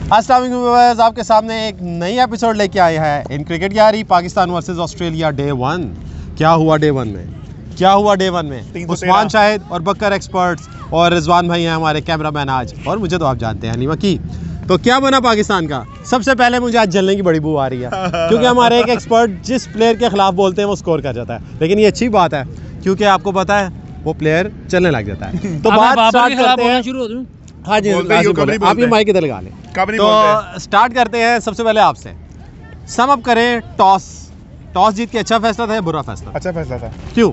अस्सलाम वालेकुम व्यूअर्स, आपके सामने एक नई एपिसोड लेके आए हैं इन क्रिकेट की यारी पाकिस्तान वर्सेस ऑस्ट्रेलिया डे 1। क्या हुआ डे 1 में? उस्मान शाहिद और बकर एक्सपर्ट्स और रिजवान भाई हैं हमारे कैमरामैन आज, और मुझे तो आप जानते हैं नीमा की। तो क्या बना पाकिस्तान का? सबसे पहले मुझे आज जलने की बड़ी बू आ रही है क्योंकि हमारे एक एक्सपर्ट जिस प्लेयर के खिलाफ बोलते हैं वो स्कोर कर जाता है, लेकिन ये अच्छी बात है क्योंकि आपको पता है वो प्लेयर चलने लग जाता है। तो बात स्टार्ट करते हैं। शुरू हो दूं? हाँ जी, आप ये माइक इधर लगा लें। तो स्टार्ट करते हैं सबसे पहले आपसे। सम अप करें, टॉस जीत के अच्छा फैसला था या बुरा फैसला? अच्छा फैसला था। क्यों?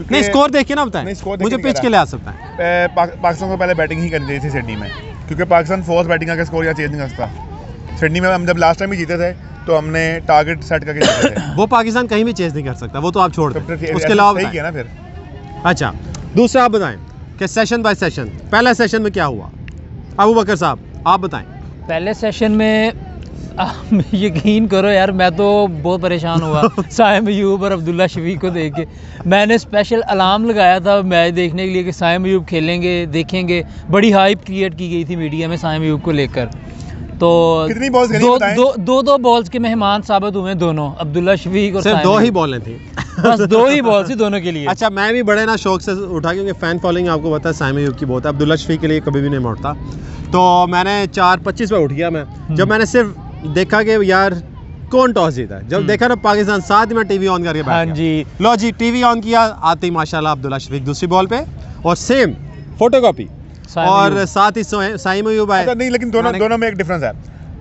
नहीं, स्कोर देख के ना बताएं, मुझे पिच के लिए आ सकता है। पाकिस्तान को पहले बैटिंग ही करनी थी सिडनी में, क्योंकि पाकिस्तान फोर्थ बैटिंग का स्कोर या चेंज नहीं कर सकता। सिडनी में हम जब लास्ट टाइम भी जीते थे तो हमने टारगेट सेट करके जीते थे। वो पाकिस्तान कहीं भी चेंज नहीं कर सकता, वो तो आप छोड़ दें। उसके अलावा सही किया ना फिर। अच्छा, दूसरा आप बताएं कि सेशन बाय सेशन, पहला सेशन में क्या हुआ? अबू बकर साहब आप बताएं। पहले सेशन में यकीन करो यार, मैं तो बहुत परेशान हुआ साइम अयूब और अब्दुल्ला शफीक को देख के। मैंने स्पेशल अलार्म लगाया था मैच देखने के लिए कि साइम अयूब खेलेंगे, देखेंगे। बड़ी हाइप क्रिएट की गई थी मीडिया में साइम अयूब को लेकर। तो कितनी बॉल्स दो बॉल्स के मेहमान साबित हुए दोनों, अब्दुल्ला शफीक और सिर्फ 2 ही बॉलें थी। बस 2 ही बॉल्स थी दोनों के लिए। अच्छा, मैं भी बड़े ना शौक से उठा क्योंकि फ़ैन फॉलोइंग आपको पता है साइम अयूब की बहुत है। अब्दुल्ला शफीक के लिए कभी भी नहीं मैं उठता, तो मैंने 4:25 पे उठ गया मैं। जब मैंने सिर्फ देखा कि यार कौन टॉस जीता है, जब देखा ना पाकिस्तान, साथ ही मैं टीवी ऑन करके बैठ गया। जी लो जी, टीवी ऑन किया, आते ही माशाल्लाह अब्दुल्ला शफीक दूसरी बॉल पे और सेम फोटोकॉपी, और साथ ही साइम अयूब आए। नहीं, लेकिन दोनों में एक डिफरेंस है।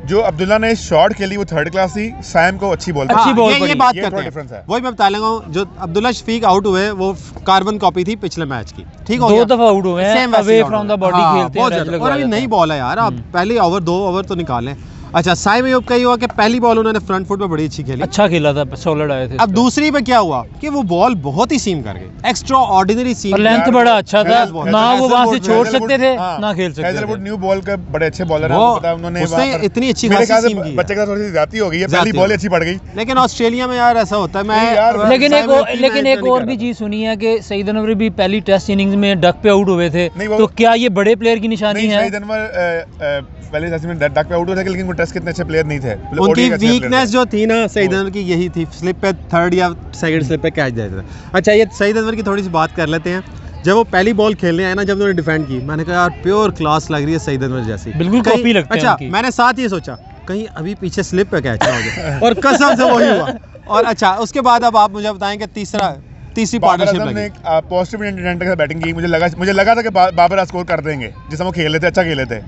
जो अब्दुल्ला ने शॉट खेली वो थर्ड क्लास थी, साइम को अच्छी बॉल ये बात करते हैं, वही मैं बता लूंगा। जो अब्दुल्ला शफीक आउट हुए वो कार्बन कॉपी थी पिछले मैच की, ठीक हो गया। 2 दफा आउट हुए हैं, अवे फ्रॉम द बॉडी खेलते हैं। और अभी नई बॉल है यार, आप पहले ओवर 2 ओवर तो निकालें। अच्छा, साइम अयूब का ये हुआ कि पहली बॉल उन्होंने फ्रंट फुट पे बड़ी अच्छी खेली, अच्छा खेला था, सॉलिड आए थे। अब दूसरी पे क्या हुआ कि वो बॉल बहुत ही सीम कर गई, एक्स्ट्रा ऑर्डिनरी सीम, और लेंथ बड़ा अच्छा था ना, वो वहां से छोड़ सकते थे ना खेल सकते थे। हैजलवुड न्यू बॉल का बड़े अच्छे बॉलर हैं, पता है उन्होंने इतनी अच्छी खासी सीम की। बच्चे का थोड़ी सी जाती हो गई है, पहली बॉल अच्छी पड़ गई। लेकिन ऑस्ट्रेलिया में यार ऐसा होता है। मैं लेकिन एक और भी चीज सुनी है कि सईद अनवर भी पहली टेस्ट इनिंग्स में डक पे आउट हुए थे, तो क्या ये बड़े प्लेयर की निशानी है? सईद अनवर पहले टेस्ट में डक पे आउट हुए थे, लेकिन वो टेस्ट कितने अच्छे प्लेयर नहीं थे। उनकी वीकनेस जो थी ना सईद अनवर की, यही थी स्लिप पे थर्ड या सेकंड स्लिप पे कैच देते थे। अच्छा, ये सईद अनवर की थोड़ी सी बात कर लेते हैं। जब वो पहली बॉल खेलने आए ना, जब उन्होंने डिफेंड की, मैंने कहा यार प्योर क्लास लग रही है सईद अनवर जैसी, बिल्कुल कॉपी लगता है। अच्छा, मैंने साथ ये सोचा कहीं अभी पीछे स्लिप पे कैच ना हो जाए, और कसम से वही हुआ। और अच्छा, उसके बाद अब आप मुझे बताएं कि तीसरी पार्टनरशिप लगी। पॉजिटिव इंटेंट के साथ बैटिंग की। मुझे लगा था कि बाबर स्कोर कर देंगे, जिस समय वो खेल लेते अच्छा खेले थे।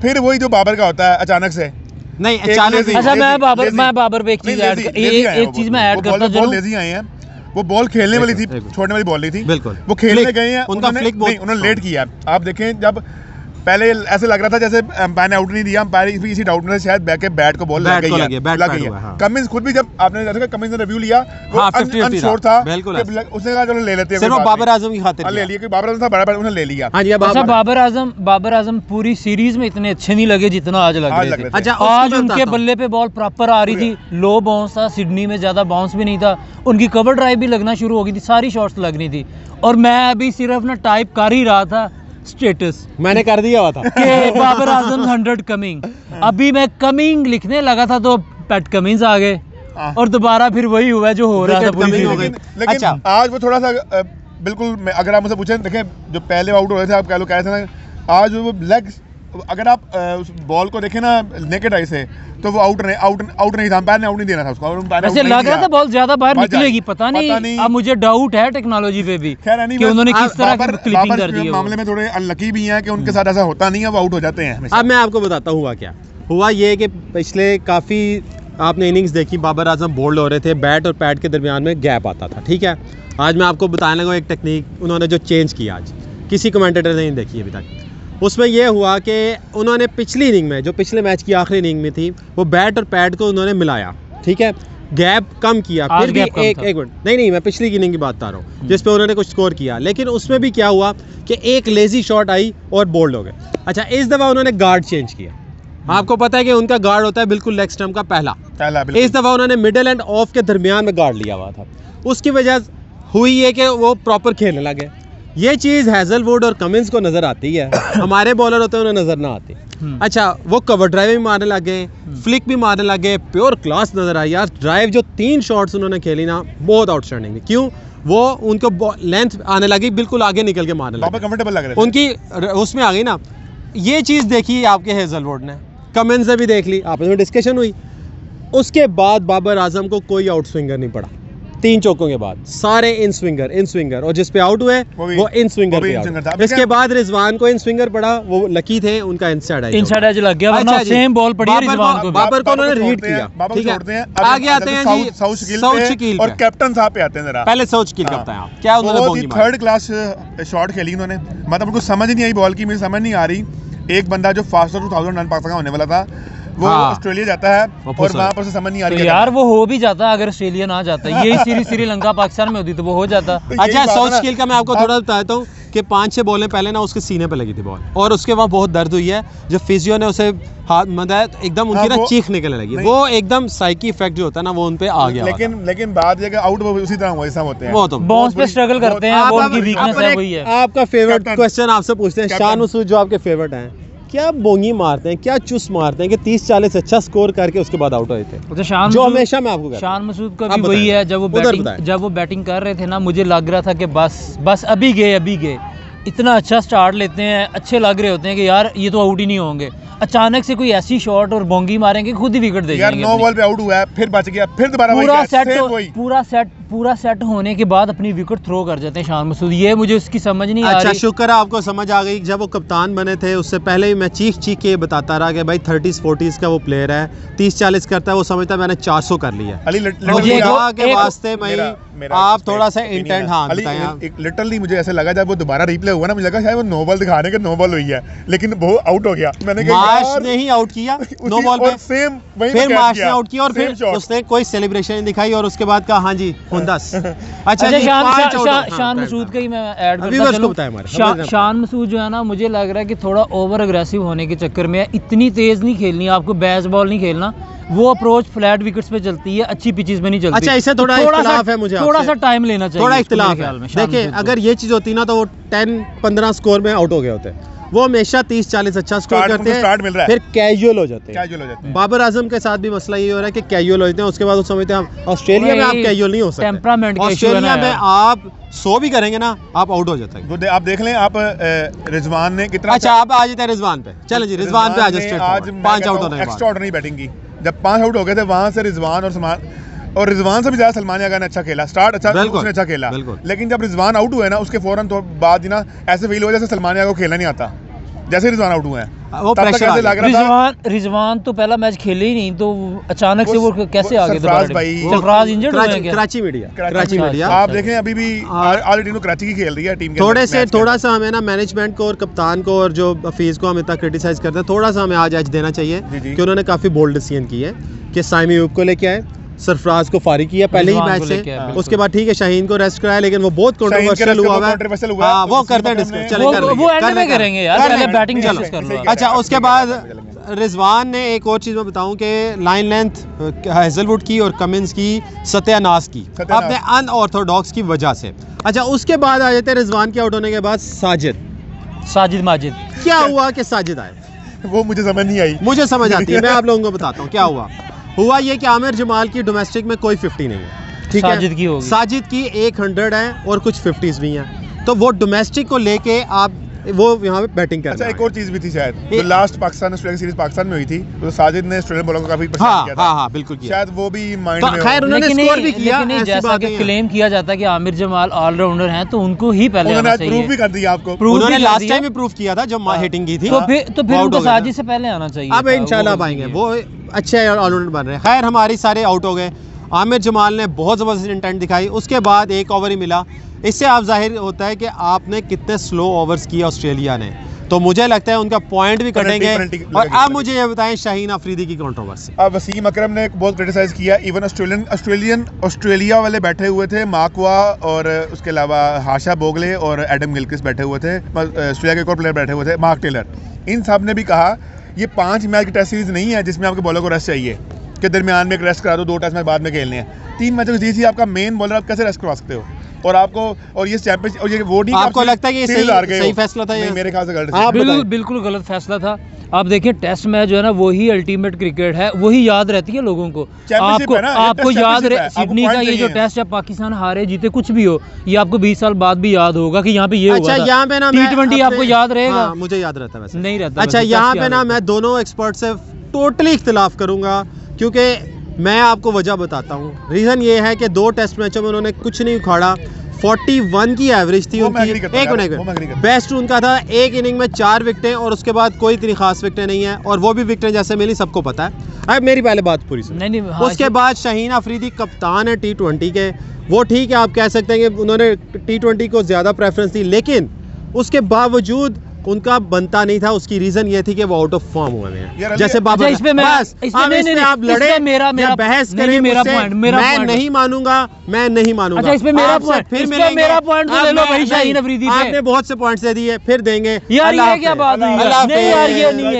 फिर वही जो बाबर का होता है अचानक से नहीं, अचानक। अच्छा, मैं बाबर पे एक चीज मैं ऐड करता हूं। बॉल लेजी आए हैं, वो बॉल खेलने वाली थी, छोड़ने वाली बॉल नहीं थी। बिल्कुल, वो खेलने गए हैं, उन्होंने लेट किया। आप देखें, जब पहले ऐसे लग रहा था जैसे अंपायर ने आउट नहीं दिया, अंपायर इसी डाउट में शायद बैट को बॉल लग गई है। कमिंस खुद भी, जब आपने देखा कमिंस ने रिव्यू लिया, वो अनश्योर था, उसने कहा चलो ले लेते हैं, सिर्फ बाबर आजम की खातिर ले लिया, क्योंकि बाबर आजम था बड़ा, उन्होंने ले लिया। अच्छा, बाबर आजम पूरी सीरीज में इतने अच्छे नहीं लगे जितना आज लग रहे थे। अच्छा, आज उनके बल्ले पे बॉल प्रॉपर आ रही थी, लो बाउंस था, सिडनी में ज्यादा बाउंस भी नहीं था, उनकी कवर ड्राइव भी लगना शुरू हो गई थी, सारी शॉट्स लग रही थी। और मैं अभी सिर्फ ना टाइप कर ही रहा था स्टेटस, मैंने कर दिया हुआ था कि बाबर आजम 100 कमिंग। अभी मैं कमिंग लिखने लगा था तो पैट कमिंग्स आ गए, और दोबारा फिर वही हुआ जो हो रहा था। लेकिन आज वो थोड़ा सा बिल्कुल, अगर आप मुझसे पूछें, देखें जो पहले आउट हो रहे थे, आप कह लो कह थे ना, आज वो लेग, अगर आप उस बॉल को देखें ना नेकेड आई से, तो वो आउट नहीं था, अंपायर ने आउट नहीं देना था उसको। वैसे लग रहा था बॉल ज्यादा बाहर निकलेगी, पता नहीं। अब मुझे डाउट है टेक्नोलॉजी पे भी कि उन्होंने किस तरह की क्लिपिंग कर दी है। मामले में थोड़े अनलकी भी हैं कि उनके साथ ऐसा होता नहीं है, वो आउट हो जाते हैं। अब मैं आपको बताता हूँ क्या हुआ। ये कि पिछले काफ़ी आपने इनिंग्स देखी, बाबर आजम बोल्ड हो रहे थे, बैट और पैड के दरमियान में गैप आता था, ठीक है। आज मैं आपको बताने लगा एक टेक्निक उन्होंने जो चेंज की, आज किसी कमेंटेटर ने नहीं देखी अभी तक। उसमें यह हुआ कि उन्होंने पिछली इनिंग में, जो पिछले मैच की आखिरी इनिंग में थी, वो बैट और पैड को उन्होंने मिलाया, ठीक है, गैप कम किया। फिर भी एक मिनट, नहीं, मैं पिछली इनिंग की बात बता रहा हूँ जिस पे उन्होंने कुछ स्कोर किया, लेकिन उसमें भी क्या हुआ कि एक लेजी शॉट आई और बोल्ड हो गए। अच्छा, इस दफ़ा उन्होंने गार्ड चेंज किया। आपको पता है कि उनका गार्ड होता है बिल्कुल लेग स्टंप का पहला। इस दफ़ा उन्होंने मिडिल एंड ऑफ के दरमियान में गार्ड लिया हुआ था। उसकी वजह हुई है कि वो प्रॉपर खेलने लगे। ये चीज़ हैजलवुड और कमिंस को नज़र आती है, हमारे बॉलर होते हैं उन्हें नज़र ना आती। अच्छा, वो कवर ड्राइव भी मारने लग गए, फ्लिक भी मारने लग गए, प्योर क्लास नज़र आई यार। ड्राइव जो 3 शॉट्स उन्होंने खेली ना, बहुत आउटस्टैंडिंग है। क्यों? वो उनको लेंथ आने लगी, बिल्कुल आगे निकल के मारने लगे, कंफर्टेबल लग रहे थे, उनकी उसमें आ गई ना। ये चीज़ देखी आपके हैजलवुड ने, कमिंस ने भी देख ली, आपस में डिस्कशन हुई। उसके बाद बाबर आजम को कोई आउट स्विंगर नहीं पड़ा 3 चौकों के बाद, सारे इन स्विंगर, और जिस पे आउट हुए वो इन स्विंगर पे आउट। इसके बाद रिजवान को इन स्विंगर पड़ा, वो लकी थे, उनका इनसाइड एज लग गया, वरना सेम बॉल पड़ी है रिजवान को। बाबर को उन्होंने रीड किया, ठीक है। आगे आते हैं जी साउथ शकील और कैप्टन साहब पे आते हैं जरा। पहले साउथ शकील करते हैं, क्या उन्होंने बोली? थर्ड क्लास शॉट खेली उन्होंने, मतलब उनको समझ नहीं आई बॉल की, मुझे समझ नहीं आ रही। एक बंदा जो फास्टर 2000 रन पाकिस्तान का होने वाला था, वो ऑस्ट्रेलिया जाता है और वहाँ पर से समझ नहीं आ रही तो यार वो हो भी जाता अगर ऑस्ट्रेलिया ना जाता, यही सीरीज श्रीलंका पाकिस्तान में होती तो वो हो जाता। अच्छा, साउथ शकील का मैं आपको थोड़ा बताता हूँ कि 5-6 बॉलें पहले ना उसके सीने पे लगी थी बॉल, और उसके बाद बहुत दर्द हुई है। जो फिजियो ने उसे हाथ मतलब एकदम उनकी ना चीख निकलने लगी, वो एकदम साइकी इफेक्ट जो होता है ना, वो उन पे आ गया। लेकिन बात ये कि आउट उसी तरह हुआ जैसा होते हैं, वो तो बॉल्स पे स्ट्रगल करते हैं, वो उनकी वीकनेस है, वही है। आपका फेवरेट क्वेश्चन आपसे पूछते हैं, शान मसूद जो आपके फेवरेट हैं, क्या बोंगी मारते हैं, क्या चुस मारते हैं कि 30-40 अच्छा स्कोर करके उसके बाद आउट हुए थे? अच्छा, जो हमेशा मैं आपको शान मसूद का भी वही है, जब वो बैटिंग कर रहे थे ना, मुझे लग रहा था कि बस अभी गए, इतना अच्छा स्टार्ट लेते हैं, अच्छे लग रहे होते हैं कि यार ये तो आउट ही नहीं होंगे। अचानक से कोई ऐसी शॉट और बोंगी मारेंगे, खुद ही विकेट दे जाएंगे। यार 9 बॉल पे आउट हुआ है, फिर बच गया, फिर दोबारा पूरा सेट होने के बाद अपनी विकेट थ्रो कर जाते हैं शान मसूद, ये मुझे उसकी समझ नहीं आ रही। अच्छा, शुक्र है आपको समझ आ गई। जब वो कप्तान बने थे उससे पहले ही मैं चीख के बताता रहा कि भाई 30-40 का वो प्लेयर है, 30-40 करता है, वो समझता है मैंने 400 कर लिया के वास्ते। आप थोड़ा सा इंटेंट लिटरली मुझे ऐसे लगा जब वो दोबारा रिप्ले हुआ ना, मुझे लगा शायद वो 9 बॉल दिखाने के 9 बॉल हुई है, लेकिन वो आउट हो गया। मैंने मार्श ने ही आउट किया 9 बॉल पे, फिर मार्श ने आउट किया और फिर उसने कोई सेलिब्रेशन नहीं दिखाई और उसके बाद कहा हाँ जी हुंदस। अच्छा, शान मसूद का ही मैं ऐड करता, शान मसूद जो है ना, मुझे लग रहा है कि थोड़ा ओवर अग्रेसिव होने के चक्कर में इतनी तेज नहीं खेलनी, आपको बेस बॉल नहीं खेलना, वो अप्रोच फ्लैट विकेट्स पे चलती है, अच्छी पिचेस में नहीं चलती। अच्छा, इससे थोड़ा इख्तिलाफ है मुझे, थोड़ा सा टाइम लेना चाहिए, थोड़ा इख्तिलाफ है। देखिए, अगर ये चीज होती ना तो वो 10-15 स्कोर में आउट हो गए होते। वो हमेशा 30-40 अच्छा स्कोर करते हैं, फिर कैजुअल हो जाते हैं। बाबर आजम के साथ भी मसला ये हो रहा है कि कैजुअल हो जाते हैं, उसके बाद वो समझते हैं ऑस्ट्रेलिया में आप कैजुअल नहीं हो सकते, टेम्परामेंट ऑस्ट्रेलिया में आप 100 भी करेंगे ना, आप आउट हो जाते हैं। आप देख लें, आप रिजवान ने कितना। अच्छा, आप आ जाते हैं रिजवान पे, चलें जी, रिजवान पे आ जाते हैं। आज 5 आउट होने के बाद एक्स्ट्राऑर्डिनरी बैटिंग की, जब 5 आउट हो गए थे, वहां से रिजवान और रिजवान से भी ज्यादा सलमान यागा ने अच्छा खेला, स्टार्ट अच्छा उसने अच्छा खेला, लेकिन जब रिजवान आउट हुए ना, उसके फौरन तो बाद ना ऐसे फील हुआ जैसे सलमान यागा को खेलना नहीं आता, जैसे रिजवान आउट हुए हैं। वो प्रेशर लग रहा था। रिजवान तो पहला मैच खेले ही नहीं, तो अचानक से वो कैसे आ गए? सरफराज इंजर्ड हो गए। कराची मीडिया आप देखें, अभी भी ऑलरेडी तो कराची की खेल रही है टीम के। थोड़ा सा हमें ना मैनेजमेंट को और कप्तान को और जो हफीज को हम इतना क्रिटिसाइज करते हैं, थोड़ा सा हमें आज देना चाहिए कि उन्होंने काफी बोल्ड डिसीजन की है कि साइमी यूब को लेके आए, सरफराज को फारिग किया पहले ही मैच से, उसके बाद ठीक है शाहीन को रेस्ट कराया, लेकिन वो बहुत कंट्रोवर्शियल हुआ है। वो करते हैं डिस्कस, वो एंड में करेंगे यार, पहले बैटिंग कर लो। अच्छा, उसके बाद रिजवान ने एक और चीज़ मैं बताऊं कि लाइन लेंथ हैजलवुड की और कमिंस की सत्यानाश की अपने अनऑर्थोडॉक्स की वजह से। अच्छा, उसके बाद आ जाते हैं रिजवान के आउट होने के बाद साजिद माजिद। क्या हुआ कि साजिद आए? वो मुझे समझ नहीं आई। मुझे समझ आती है, मैं आप लोगों को बताता हूँ क्या हुआ ये कि आमिर जमाल की डोमेस्टिक में कोई 50 नहीं है, ठीक है, साजिद की 100 है और कुछ 50s भी हैं, तो वो डोमेस्टिक को लेके आप वो यहाँ पे बैटिंग कर। अच्छा, एक और चीज भी थी शायद, जो last Pakistan Australia series Pakistan में हुई थी, तो साजिद ने ऑस्ट्रेलियन बॉलर को काफी परेशान किया था। हाँ, बिल्कुल किया। शायद वो भी माइंड में खैर उन्होंने स्कोर भी किया, जैसा कि क्लेम किया जाता है कि आमिर जमाल ऑलराउंडर हैं, तो उनको ही पहले आना चाहिए। प्रूफ भी कर दिया आपको, उन्होंने लास्ट टाइम भी प्रूफ किया था जब हिटिंग की थी, तो फिर उनको साजिद से पहले आना चाहिए। अब इंशाल्लाह आएंगे, वो अच्छे ऑलराउंडर बन रहे हैं। खैर हमारी सारे आउट हो गए, आमिर जमाल ने बहुत ज़बरदस्त इंटेंट दिखाई, उसके बाद एक ओवर ही मिला। इससे आप जाहिर होता है कि आपने कितने स्लो ओवर्स किए ऑस्ट्रेलिया ने, तो मुझे लगता है उनका पॉइंट भी कटेंगे। और अब मुझे ये बताएं शाहीन अफरीदी की कंट्रोवर्सी। अब वसीम अकरम ने बहुत क्रिटिसाइज किया, इवन ऑस्ट्रेलिया वाले बैठे हुए थे, माकवा और उसके अलावा हाशा बोगले और एडम गिलक्रिस्ट बैठे हुए थे, ऑस्ट्रेलिया के एक और प्लेयर बैठे हुए थे मार्क टेलर। इन सब ने भी कहा ये 5 मैच की टेस्ट सीरीज नहीं है जिसमें आपके बॉलर को रेस्ट चाहिए कि दरमियान में एक रेस्ट करा दो, 2 टेस्ट मैच बाद में खेलने हैं। 3 मैचों की सीरीज, आपका मेन बॉलर आप कैसे रेस्ट करवा सकते हो? और आपको और ये चैंपियनशिप और ये वो नहीं आपको लगता है कि ये सही फैसला था? नहीं, मेरे ख्याल से गलत। आप बिल्कुल गलत फैसला था। आप देखिए टेस्ट मैच जो है ना वही अल्टीमेट क्रिकेट है, वही याद रहती है लोगों को। आपको याद रहे सिडनी का ये जो टेस्ट है, पाकिस्तान हारे जीते कुछ भी हो, ये आपको 20 साल बाद भी याद होगा कि यहाँ पे ये हुआ था। यहाँ पे ना T20 आपको याद रहेगा? मुझे याद रहता है, वैसे नहीं रहता। अच्छा, यहाँ पे ना मैं दोनों एक्सपर्ट से टोटली इख्तिलाफ करूंगा, क्योंकि मैं आपको वजह बताता हूँ। रीज़न ये है कि 2 टेस्ट मैचों में उन्होंने कुछ नहीं उखाड़ा। 41 की एवरेज थी उनकी। एक मिनट, बेस्ट उनका था, एक इनिंग में 4 विकेटें और उसके बाद कोई इतनी खास विकेटें नहीं है, और वो भी विकेटें जैसे मिली सबको पता है। अब मेरी पहले बात पूरी सुनो। नहीं, उसके बाद शाहीन अफरीदी कप्तान है T20 के, वो ठीक है, आप कह सकते हैं कि उन्होंने T20 को ज़्यादा प्रेफरेंस दी, लेकिन उसके बावजूद उनका बनता नहीं था। उसकी रीजन ये थी कि वो आउट ऑफ फॉर्म हुए हैं। जैसे बाबर, इस पे आप लड़े, मेरा बहस करें मुझसे, मैं नहीं मानूंगा। अच्छा, इस पे मेरा पॉइंट, फिर मेरा पॉइंट ले लो भाई शाहीन अफरीदी पे। आपने बहुत से पॉइंट्स दे दिए, फिर देंगे यार। ये क्या बात हुई? नहीं यार, ये नहीं है।